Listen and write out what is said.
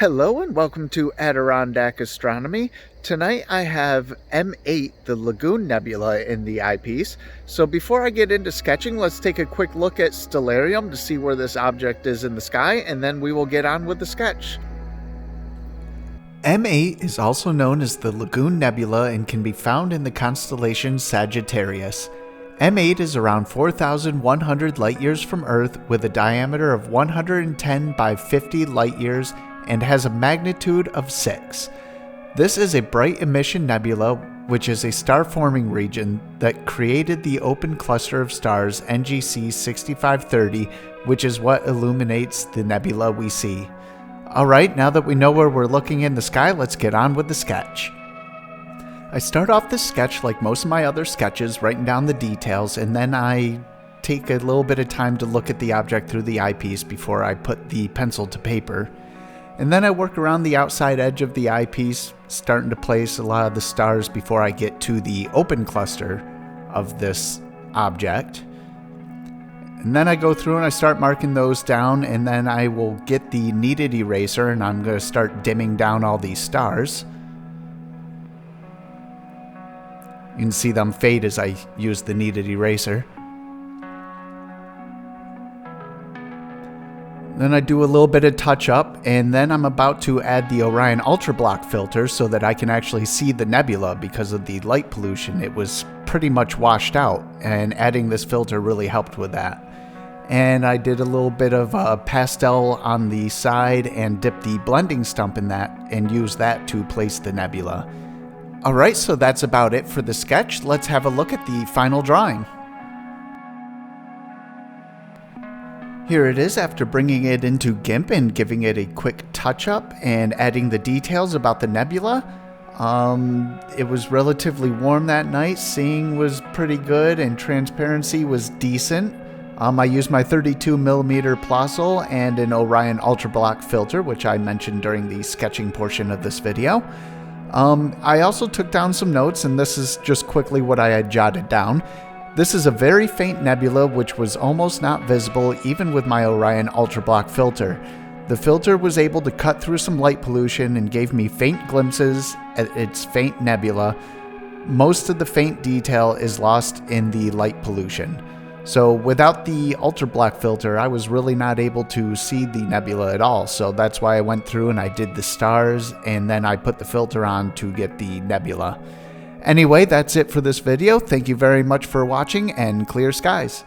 Hello and welcome to Adirondack Astronomy. Tonight I have M8, the Lagoon Nebula, in the eyepiece. So before I get into sketching, let's take a quick look at Stellarium to see where this object is in the sky, and then we will get on with the sketch. M8 is also known as the Lagoon Nebula and can be found in the constellation Sagittarius. M8 is around 4,100 light-years from Earth with a diameter of 110 by 50 light-years and has a magnitude of 6. This is a bright emission nebula, which is a star-forming region that created the open cluster of stars NGC 6530, which is what illuminates the nebula we see. Alright, now that we know where we're looking in the sky, let's get on with the sketch. I start off this sketch like most of my other sketches, writing down the details, and then I take a little bit of time to look at the object through the eyepiece before I put the pencil to paper. And then I work around the outside edge of the eyepiece, starting to place a lot of the stars before I get to the open cluster of this object. And then I go through and I start marking those down, and then I will get the kneaded eraser and I'm going to start dimming down all these stars. You can see them fade as I use the kneaded eraser. Then I do a little bit of touch up, and then I'm about to add the Orion Ultra Block filter so that I can actually see the nebula because of the light pollution. It was pretty much washed out, and adding this filter really helped with that. And I did a little bit of pastel on the side and dipped the blending stump in that and used that to place the nebula. Alright, so that's about it for the sketch. Let's have a look at the final drawing. Here it is after bringing it into GIMP and giving it a quick touch-up and adding the details about the nebula. It was relatively warm that night, seeing was pretty good, and transparency was decent. I used my 32mm Plossl and an Orion Ultra Block filter, which I mentioned during the sketching portion of this video. I also took down some notes, and this is just quickly what I had jotted down. This is a very faint nebula which was almost not visible even with my Orion Ultra Block filter. The filter was able to cut through some light pollution and gave me faint glimpses at its faint nebula. Most of the faint detail is lost in the light pollution. So without the Ultra Block filter, I was really not able to see the nebula at all. So that's why I went through and I did the stars, and then I put the filter on to get the nebula. Anyway, that's it for this video. Thank you very much for watching, and clear skies.